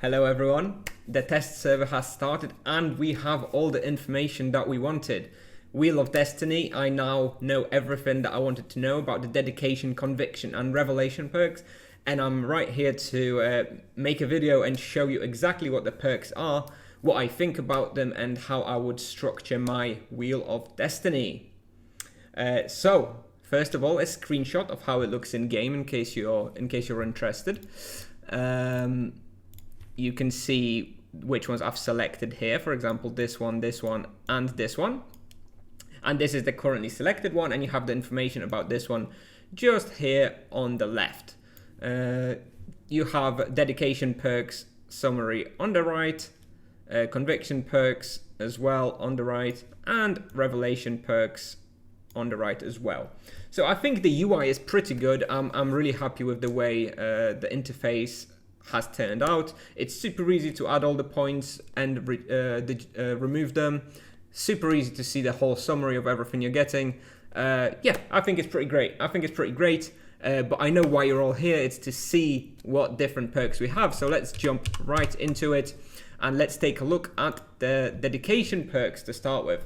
Hello everyone, the test server has started and we have all the information that we wanted. Wheel of Destiny, I now know everything that I wanted to know about the dedication, conviction and revelation perks, and I'm right here to make a video and show you exactly what the perks are, what I think about them and how I would structure my Wheel of Destiny. So first of all, a screenshot of how it looks in game in case you're interested. You can see which ones I've selected here. For example, this one, and this one. And this is the currently selected one, and you have the information about this one just here on the left. You have dedication perks summary on the right, conviction perks as well on the right, and revelation perks on the right as well. So I think the UI is pretty good. I'm really happy with the way the interface has turned out. It's super easy to add all the points and remove them. Super easy to see the whole summary of everything you're getting. Yeah, I think it's pretty great. But I know why you're all here. It's to see what different perks we have. So let's jump right into it and let's take a look at the dedication perks to start with.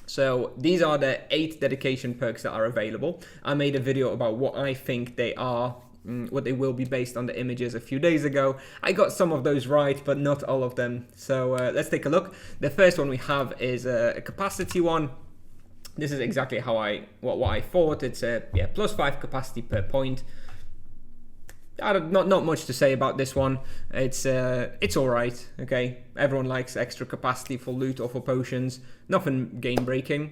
So these are the 8 dedication perks that are available. I made a video about what I think they are, what they will be based on the images a few days ago. I got some of those right, but not all of them. So let's take a look. The first one we have is a capacity one. This is exactly how what I thought. It's a +5 capacity per point. Not much to say about this one. It's all right. Okay, everyone likes extra capacity for loot or for potions. Nothing game breaking.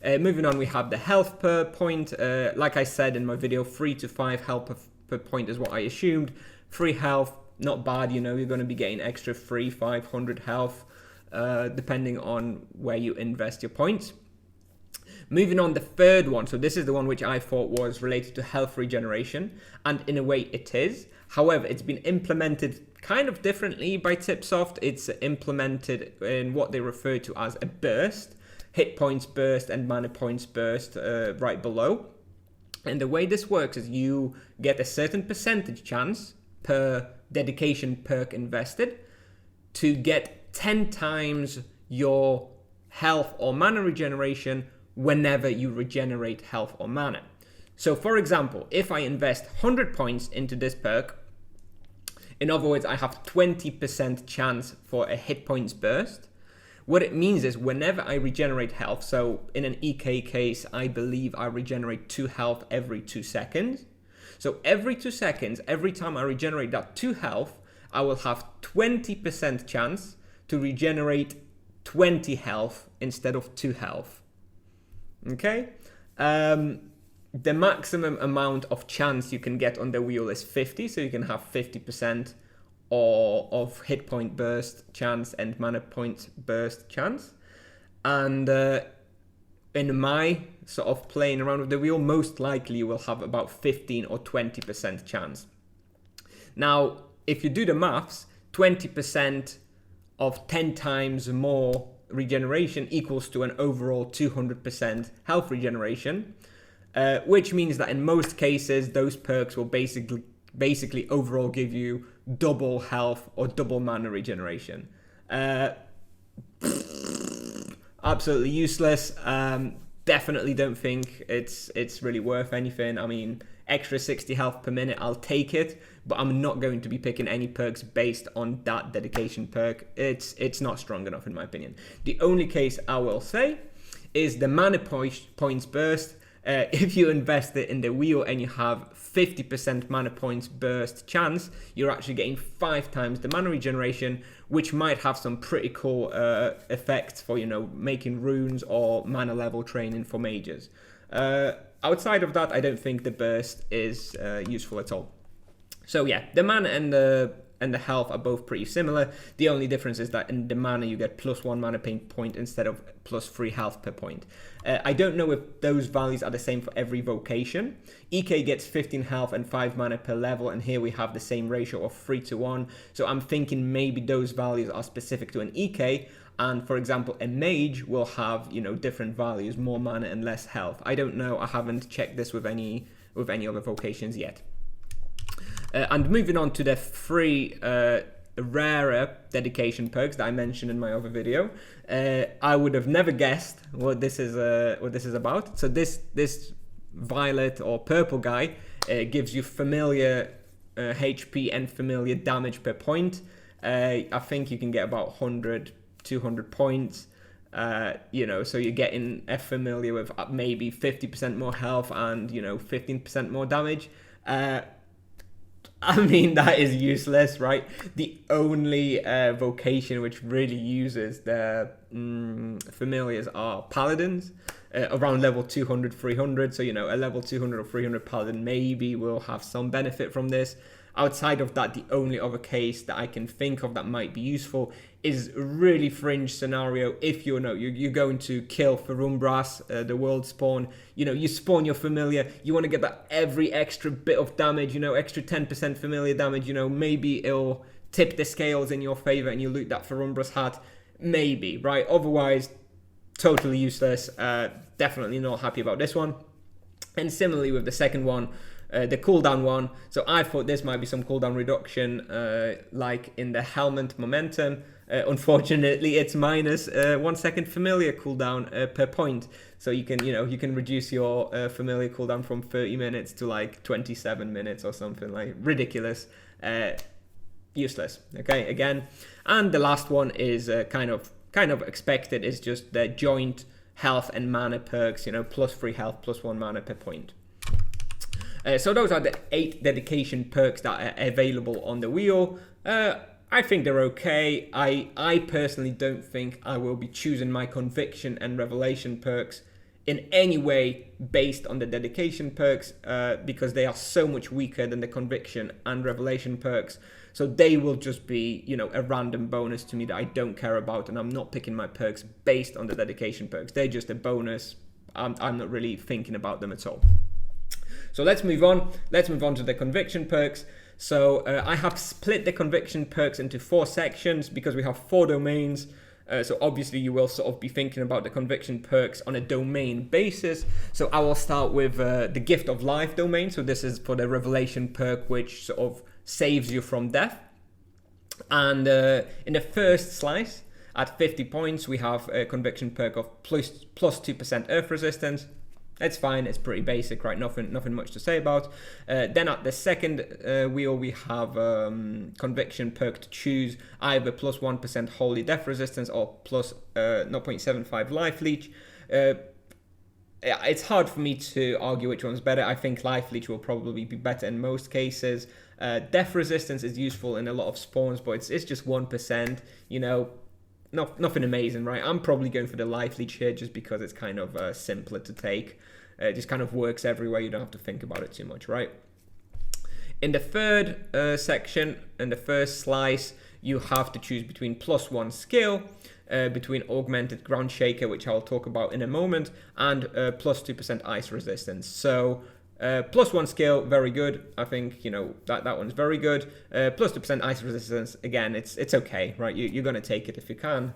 Moving on, we have the health per point. Like I said in my video, 3 to 5 health per point is what I assumed. 3 health, not bad. You know, you're going to be getting extra 500 health, depending on where you invest your points. Moving on, the third one. So this is the one which I thought was related to health regeneration, and in a way it is. However, it's been implemented kind of differently by Tipsoft. It's implemented in what they refer to as a burst, hit points burst and mana points burst right below. And the way this works is you get a certain percentage chance per dedication perk invested to get 10 times your health or mana regeneration whenever you regenerate health or mana. So for example, if I invest 100 points into this perk, in other words, I have 20% chance for a hit points burst. What it means is whenever I regenerate health, so in an EK case, I believe I regenerate 2 health every 2 seconds. So every 2 seconds, every time I regenerate that 2 health, I will have 20% chance to regenerate 20 health instead of 2 health. Okay? The maximum amount of chance you can get on the wheel is 50, so you can have 50% of hit point burst chance and mana point burst chance. And in my sort of playing around with the wheel, most likely you will have about 15 or 20% chance. Now, if you do the maths, 20% of 10 times more regeneration equals to an overall 200% health regeneration, which means that in most cases, those perks will basically overall give you double health or double mana regeneration. Absolutely useless. Definitely don't think it's really worth anything. I mean, extra 60 health per minute, I'll take it, but I'm not going to be picking any perks based on that dedication perk. It's not strong enough in my opinion. The only case I will say is the mana points burst. If you invest it in the wheel and you have 50% mana points burst chance, you're actually getting 5 times the mana regeneration, which might have some pretty cool effects for, you know, making runes or mana level training for mages. Outside of that, I don't think the burst is useful at all. So yeah, the mana and the health are both pretty similar. The only difference is that in the mana you get +1 mana point instead of +3 health per point. I don't know if those values are the same for every vocation. EK gets 15 health and 5 mana per level, and here we have the same ratio of 3:1. So I'm thinking maybe those values are specific to an EK, and for example a mage will have, you know, different values, more mana and less health. I don't know, I haven't checked this with any other vocations yet. And moving on to the 3 rarer dedication perks that I mentioned in my other video. I would have never guessed what this is about. So this violet or purple guy gives you familiar HP and familiar damage per point. I think you can get about 100, 200 points. You know, so you're getting a familiar with maybe 50% more health and, you know, 15% more damage. I mean, that is useless, right? The only vocation which really uses the familiars are paladins, around level 200, 300. So, you know, a level 200 or 300 paladin maybe will have some benefit from this. Outside of that, the only other case that I can think of that might be useful is a really fringe scenario. If you're going to kill Ferumbras, the world spawn, you know, you spawn your familiar, you want to get that every extra bit of damage, you know, extra 10% familiar damage, you know, maybe it'll tip the scales in your favor and you loot that Ferumbras hat, maybe, right? Otherwise, totally useless. Definitely not happy about this one. And similarly with the second one, the cooldown one. So I thought this might be some cooldown reduction, like in the Helmet Momentum. Unfortunately, it's minus 1 second familiar cooldown per point. So you can reduce your familiar cooldown from 30 minutes to like 27 minutes or something, like ridiculous, useless. Okay, again, and the last one is kind of expected. Is just the joint health and mana perks. You know, +3 health, +1 mana per point. So those are the 8 dedication perks that are available on the wheel. I think they're okay. I personally don't think I will be choosing my conviction and revelation perks in any way based on the dedication perks, because they are so much weaker than the conviction and revelation perks. So they will just be, you know, a random bonus to me that I don't care about, and I'm not picking my perks based on the dedication perks. They're just a bonus. I'm not really thinking about them at all. So let's move on. Let's move on to the conviction perks. So I have split the conviction perks into 4 sections because we have 4 domains. So obviously you will sort of be thinking about the conviction perks on a domain basis. So I will start with the Gift of Life domain. So this is for the revelation perk, which sort of saves you from death. And in the first slice, at 50 points, we have a conviction perk of plus 2% earth resistance. It's fine, it's pretty basic, right? Nothing much to say about. Then at the second wheel, we have conviction perk to choose either +1% holy death resistance or plus 0.75 life leech. It's hard for me to argue which one's better. I think life leech will probably be better in most cases. Death resistance is useful in a lot of spawns, but it's just 1%, you know. Nothing amazing, right? I'm probably going for the life leech here just because it's kind of simpler to take. It just kind of works everywhere. You don't have to think about it too much, right? In the third section, in the first slice, you have to choose between +1 skill, between augmented ground shaker, which I'll talk about in a moment, and +2% ice resistance. So +1 skill, very good. I think, you know, that one's very good. +2% ice resistance, again, it's okay, right? You're going to take it if you can.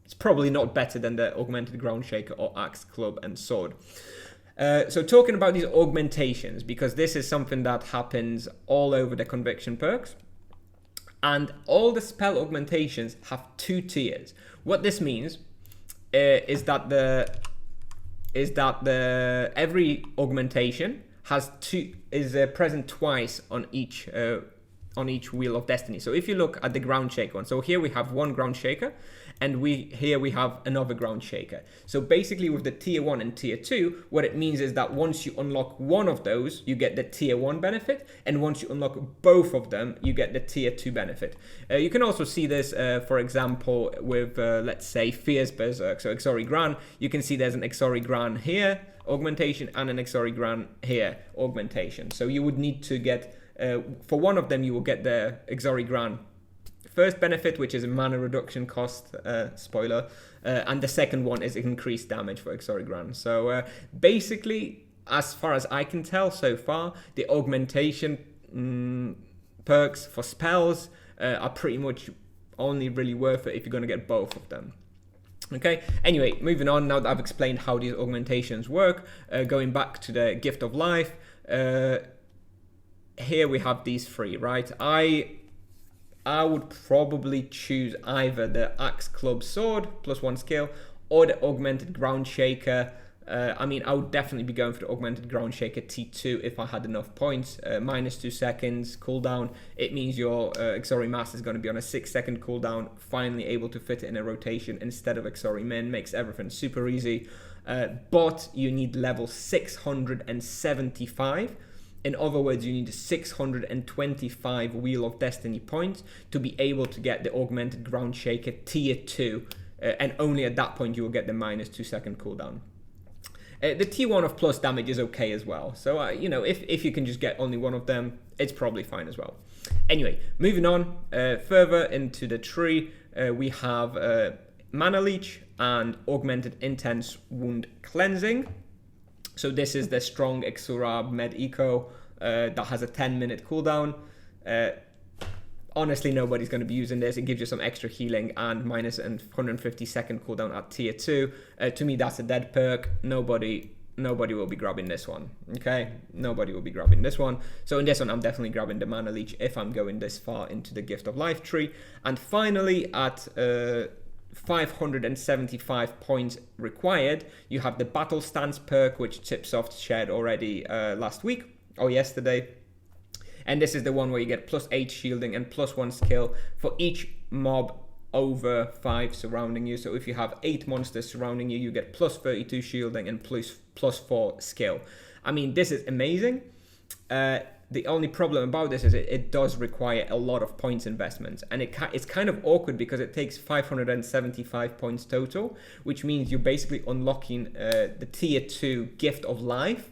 It's probably not better than the augmented ground shaker or axe, club, and sword. So talking about these augmentations, because this is something that happens all over the conviction perks. And all the spell augmentations have 2 tiers. What this means is that every augmentation is present twice on each wheel of destiny. So if you look at the ground shaker one, so here we have 1 ground shaker, and here we have another ground shaker. So basically with the tier 1 and tier 2, what it means is that once you unlock one of those, you get the tier 1 benefit, and once you unlock both of them, you get the tier 2 benefit. You can also see this, for example, with, let's say, Fierce Berserk, so Exori Gran. You can see there's an Exori Gran here, augmentation, and an Exori Gran here, augmentation. So you would need to get, for one of them, you will get the Exori Gran first benefit, which is a mana reduction cost, spoiler, and the second one is increased damage for Exori Gran. So basically, as far as I can tell so far, the augmentation perks for spells are pretty much only really worth it if you're going to get both of them. Okay, anyway, moving on, now that I've explained how these augmentations work, going back to the Gift of Life, here we have these 3, right? I would probably choose either the Axe Club Sword, +1 skill, or the Augmented Ground Shaker. I mean, I would definitely be going for the Augmented Ground Shaker T2 if I had enough points. -2 seconds cooldown. It means your Exori Master is going to be on a 6-second cooldown, finally able to fit it in a rotation instead of Exori Min. Makes everything super easy. But you need level 675. In other words, you need 625 Wheel of Destiny points to be able to get the Augmented Ground Shaker Tier 2. And only at that point you will get the -2 second cooldown. The T1 of plus damage is okay as well. So, you know, if you can just get only one of them, it's probably fine as well. Anyway, moving on further into the tree, we have Mana Leech and Augmented Intense Wound Cleansing. So this is the strong Exura Med Eco that has a 10-minute cooldown. Honestly, nobody's going to be using this. It gives you some extra healing and -150-second cooldown at tier 2. To me, that's a dead perk. Nobody will be grabbing this one. Okay, nobody will be grabbing this one. So in this one, I'm definitely grabbing the Mana Leech if I'm going this far into the Gift of Life tree. And finally, at 575 points required, you have the Battle Stance perk, which Tipsoft shared already last week or yesterday. And this is the one where you get +8 shielding and +1 skill for each mob over 5 surrounding you. So if you have 8 monsters surrounding you, you get +32 shielding and +4 skill. I mean, this is amazing. The only problem about this is it does require a lot of points investment. And it's kind of awkward because it takes 575 points total, which means you're basically unlocking the tier 2 Gift of Life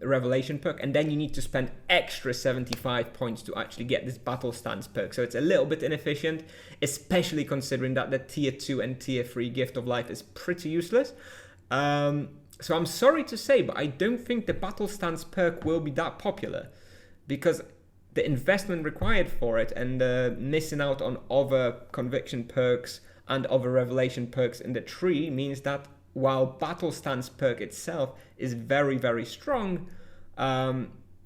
revelation perk, and then you need to spend extra 75 points to actually get this Battle Stance perk. So it's a little bit inefficient, especially considering that the tier 2 and tier 3 Gift of Life is pretty useless. So I'm sorry to say, but I don't think the Battle Stance perk will be that popular, because the investment required for it and missing out on other conviction perks and other revelation perks in the tree means that while Battle Stance perk itself is very, very strong,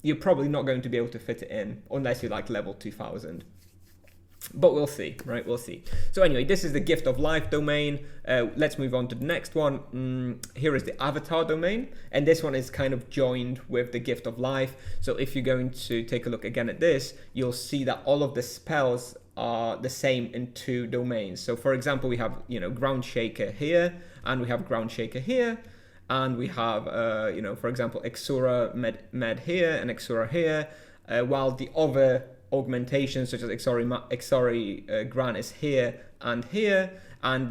you're probably not going to be able to fit it in unless you're like level 2000. But we'll see, right? We'll see. So anyway, this is the Gift of Life domain. Let's move on to the next one. Here is the Avatar domain. And this one is kind of joined with the Gift of Life. So if you're going to take a look again at this, you'll see that all of the spells are the same in 2 domains. So for example, we have, you know, Ground Shaker here, and we have Ground Shaker here, and we have, you know, for example, Exura Med here and Exura here, while the other augmentations such as Exori Gran is here, and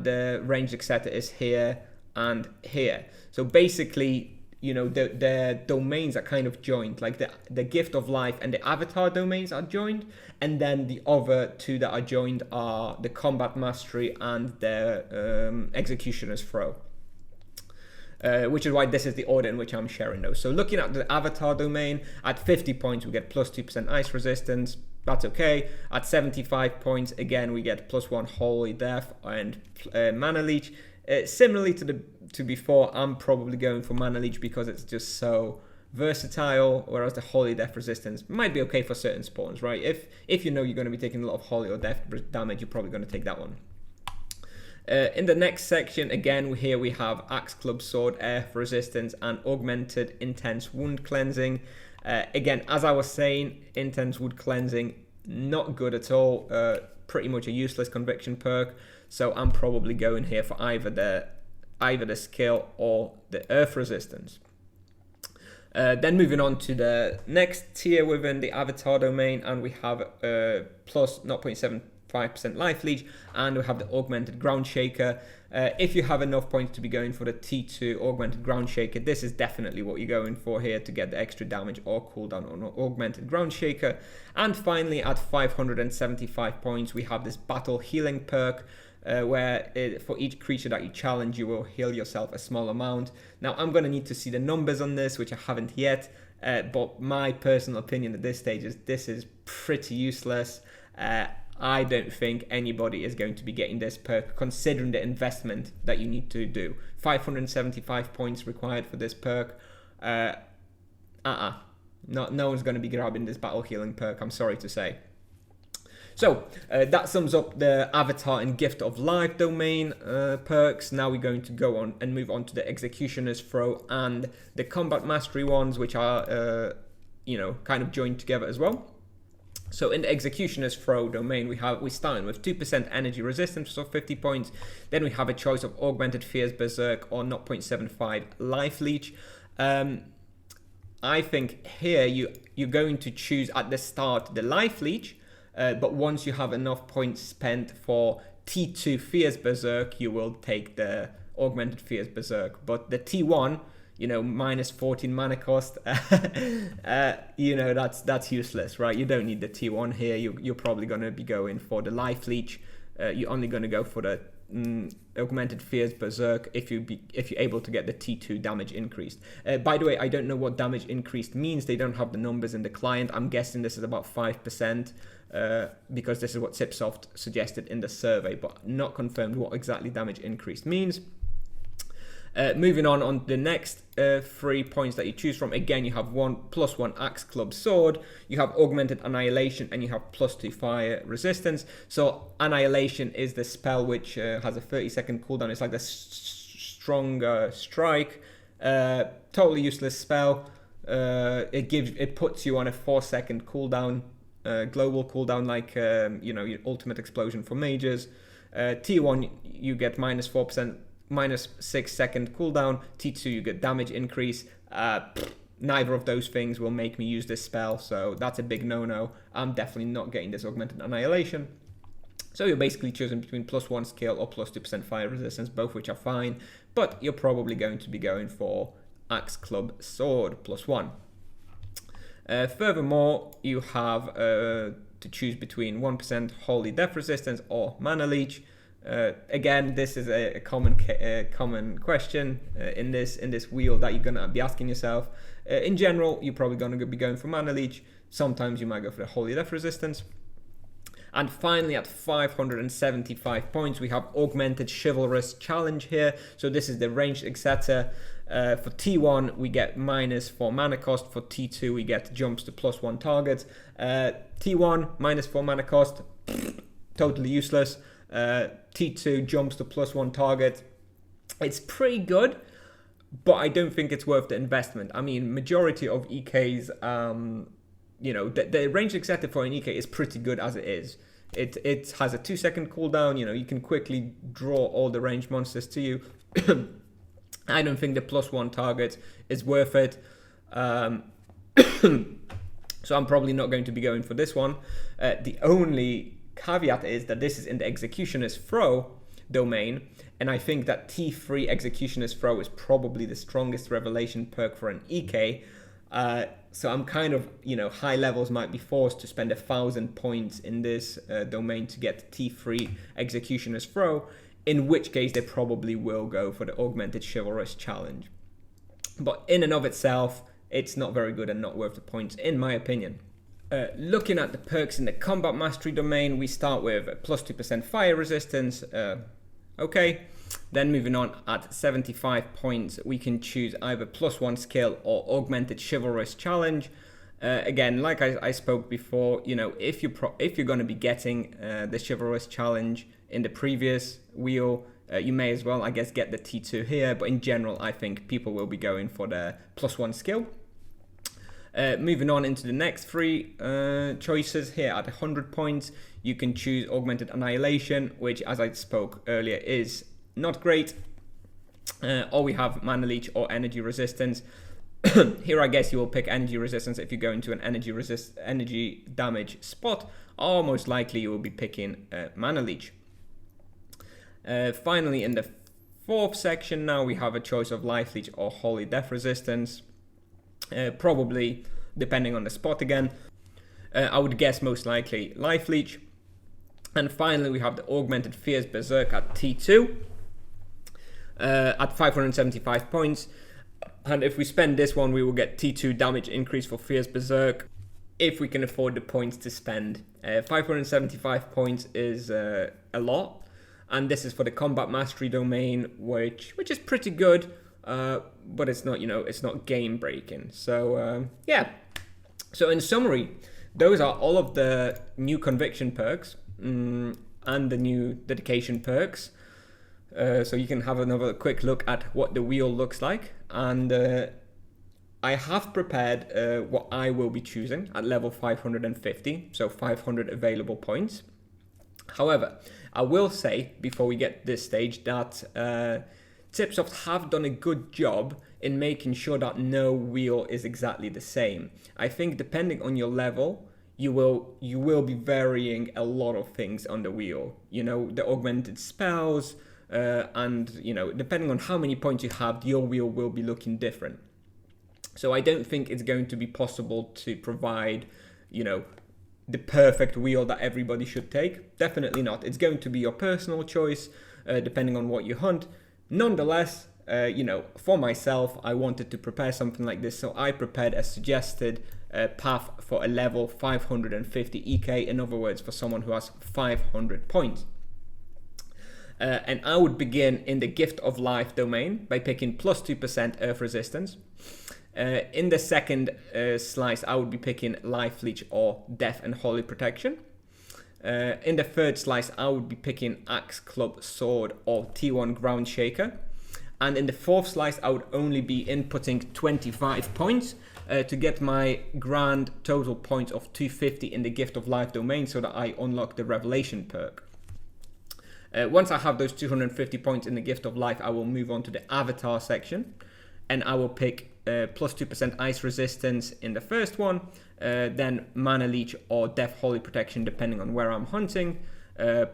the ranged etc is here and here. So basically, you know, the domains are kind of joined, like the Gift of Life and the Avatar domains are joined, and then the other 2 that are joined are the Combat Mastery and the Executioner's Throw. Which is why this is the order in which I'm sharing those. So looking at the Avatar domain, at 50 points we get +2% ice resistance. That's okay. At 75 points, again, we get +1 Holy Death and Mana Leech. Similarly to before, I'm probably going for Mana Leech because it's just so versatile, whereas the Holy Death resistance might be okay for certain spawns, right? If you know you're going to be taking a lot of Holy or Death damage, you're probably going to take that one. In the next section, again, here we have Axe Club Sword, Earth Resistance, and Augmented Intense Wound Cleansing. Again, as I was saying, Intense Wound Cleansing, not good at all. Pretty much a useless conviction perk. So I'm probably going here for either the skill or the Earth Resistance. Then moving on to the next tier within the Avatar domain, and we have plus 0.75% Life Leech, and we have the Augmented Ground Shaker. If you have enough points to be going for the T2 Augmented Ground Shaker, this is definitely what you're going for here to get the extra damage or cooldown on Augmented Ground Shaker. And finally, at 575 points, we have this Battle Healing perk, where for each creature that you challenge, you will heal yourself a small amount. Now, I'm going to need to see the numbers on this, which I haven't yet, but my personal opinion at this stage is this is pretty useless. I don't think anybody is going to be getting this perk, considering the investment that you need to do. 575 points required for this perk. No one's going to be grabbing this Battle Healing perk, I'm sorry to say. So that sums up the Avatar and Gift of Life domain perks. Now we're going to go on and move on to the Executioner's Throw and the Combat Mastery ones, which are, kind of joined together as well. So in the Executioner's Throw domain, we start with 2% energy resistance for 50 points. Then we have a choice of Augmented Fierce Berserk or 0.75 Life Leech. I think here you're going to choose at the start the Life Leech, but once you have enough points spent for T2 Fierce Berserk, you will take the Augmented Fierce Berserk. But the T1, minus 14 mana cost, that's useless, right? You don't need the T1 here. You're probably going to be going for the Life Leech. You're only going to go for the Augmented Fierce Berserk if you're able to get the T2 damage increased. By the way, I don't know what damage increased means. They don't have the numbers in the client. I'm guessing this is about 5%, because this is what Cipsoft suggested in the survey, but not confirmed what exactly damage increased means. Moving on the next 3 points that you choose from, again, you have +1 Axe Club Sword, you have Augmented Annihilation, and you have +2 Fire Resistance. So Annihilation is the spell which has a 30-second cooldown. It's like the Stronger Strike. Totally useless spell. It puts you on a 4-second cooldown, global cooldown, like your Ultimate Explosion for mages. T1 you get -4%. -6-second cooldown. T2 you get damage increase. Neither of those things will make me use this spell, so that's a big no-no. I'm definitely not getting this Augmented Annihilation. So you're basically choosing between +1 skill or +2% fire resistance, both which are fine, but you're probably going to be going for Axe Club Sword +1. Furthermore, you have to choose between 1% Holy Death Resistance or Mana Leech. Again, this is a common question in this wheel that you're going to be asking yourself. In general, you're probably going to be going for Mana Leech. Sometimes you might go for the Holy Death Resistance. And finally, at 575 points, we have Augmented Chivalrous Challenge here. So this is the ranged Exeter. For T1, we get -4 mana cost. For T2, we get jumps to +1 targets. T1, -4 mana cost, totally useless. T2 jumps to +1 target. It's pretty good, but I don't think it's worth the investment. I mean, majority of EKs, the range accepted for an EK is pretty good as it is. It has a 2-second cooldown. You can quickly draw all the ranged monsters to you. I don't think the +1 target is worth it. So I'm probably not going to be going for this one. The only caveat is that this is in the Executioner's Throw domain, and I think that T3 Executioner's Throw is probably the strongest revelation perk for an EK. So I'm kind of, high levels might be forced to spend 1,000 points in this domain to get T3 Executioner's Throw, in which case they probably will go for the Augmented Chivalrous Challenge. But in and of itself, it's not very good and not worth the points, in my opinion. Looking at the perks in the Combat Mastery domain, we start with +2% fire resistance. Okay, then moving on at 75 points, we can choose either +1 skill or Augmented Chivalrous Challenge. Again, like I spoke before, if you're going to be getting the Chivalrous Challenge in the previous wheel, you may as well, I guess, get the T2 here. But in general, I think people will be going for the +1 skill. Moving on into the next 3 choices here at 100 points, you can choose Augmented Annihilation, which, as I spoke earlier, is not great. Or we have Mana Leech or Energy Resistance. Here, I guess you will pick Energy Resistance if you go into an energy damage spot, or most likely you will be picking Mana Leech. Finally, in the 4th section, now we have a choice of Life Leech or Holy Death Resistance. Probably, depending on the spot again. I would guess most likely Life Leech. And finally, we have the Augmented Fierce Berserk at T2 at 575 points. And if we spend this one, we will get T2 damage increase for Fierce Berserk if we can afford the points to spend. 575 points is a lot. And this is for the Combat Mastery domain, which is pretty good. But it's not, it's not game breaking. So, yeah. So in summary, those are all of the new conviction perks and the new dedication perks. So you can have another quick look at what the wheel looks like. And I have prepared what I will be choosing at level 550, so 500 available points. However, I will say before we get to this stage that Tipsoft have done a good job in making sure that no wheel is exactly the same. I think depending on your level, you will be varying a lot of things on the wheel. You know, the augmented spells, and you know, depending on how many points you have, your wheel will be looking different. So I don't think it's going to be possible to provide, you know, the perfect wheel that everybody should take. Definitely not. It's going to be your personal choice, depending on what you hunt. Nonetheless, you know, for myself, I wanted to prepare something like this, so I prepared a suggested path for a level 550 EK, in other words, for someone who has 500 points. And I would begin in the Gift of Life domain by picking plus 2% Earth Resistance. In the second slice, I would be picking Life Leech or Death and Holy Protection. In the third slice, I would be picking Axe, Club, Sword or T1 Ground Shaker. And in the fourth slice, I would only be inputting 25 points to get my grand total points of 250 in the Gift of Life domain so that I unlock the Revelation perk. Once I have those 250 points in the Gift of Life, I will move on to the Avatar section, and I will pick plus 2% Ice Resistance in the first one, then Mana Leech or Death Holy Protection depending on where I'm hunting,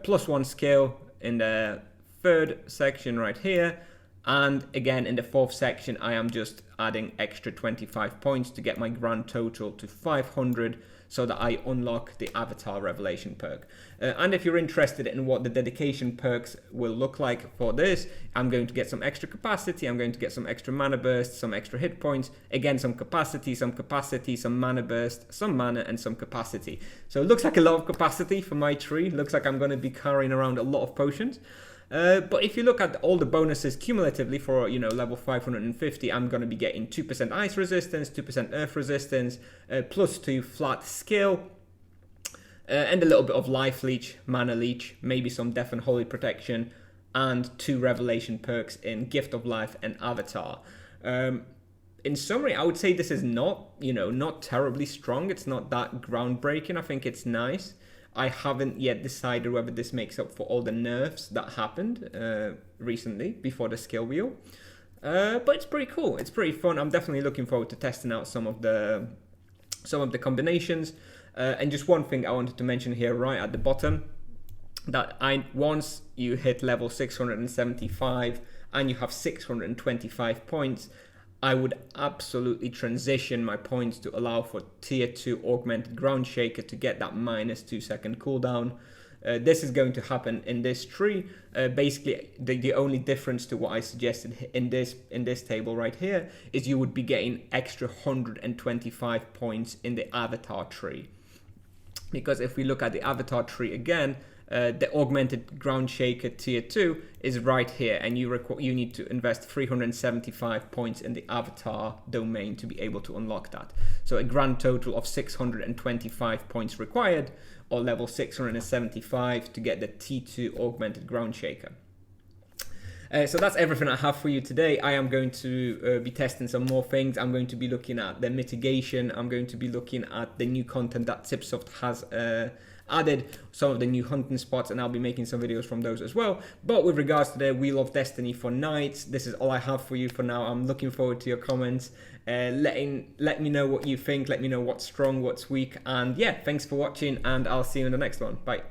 plus 1 skill in the third section right here, and again in the fourth section I am just adding extra 25 points to get my grand total to 500 so that I unlock the Avatar Revelation perk. And if you're interested in what the dedication perks will look like for this, I'm going to get some extra capacity, I'm going to get some extra mana burst, some extra hit points, again some capacity, some mana burst, some mana and some capacity. So it looks like a lot of capacity for my tree, looks like I'm going to be carrying around a lot of potions. But if you look at all the bonuses cumulatively for, you know, level 550, I'm going to be getting 2% Ice Resistance, 2% Earth Resistance, plus 2 flat skill, and a little bit of Life Leech, Mana Leech, maybe some Death and Holy Protection, and 2 Revelation perks in Gift of Life and Avatar. In summary, I would say this is not, you know, not terribly strong. It's not that groundbreaking. I think it's nice. I haven't yet decided whether this makes up for all the nerfs that happened recently before the skill wheel. But it's pretty cool. It's pretty fun. I'm definitely looking forward to testing out some of the combinations. And just one thing I wanted to mention here right at the bottom, that once you hit level 675 and you have 625 points, I would absolutely transition my points to allow for tier 2 augmented ground shaker to get that minus 2 second cooldown. This is going to happen in this tree. Basically, the only difference to what I suggested in this table right here is you would be getting extra 125 points in the Avatar tree. Because if we look at the Avatar tree again, the augmented ground shaker tier 2 is right here, and you need to invest 375 points in the Avatar domain to be able to unlock that. So a grand total of 625 points required, or level 675 to get the T2 augmented ground shaker. So that's everything I have for you today. I am going to be testing some more things. I'm going to be looking at the mitigation. I'm going to be looking at the new content that Tipsoft has added, some of the new hunting spots, and I'll be making some videos from those as well. But with regards to the Wheel of Destiny for Knights, this is all I have for you for now. I'm looking forward to your comments. Let me know what you think. Let me know what's strong, what's weak. And yeah, thanks for watching, and I'll see you in the next one. Bye.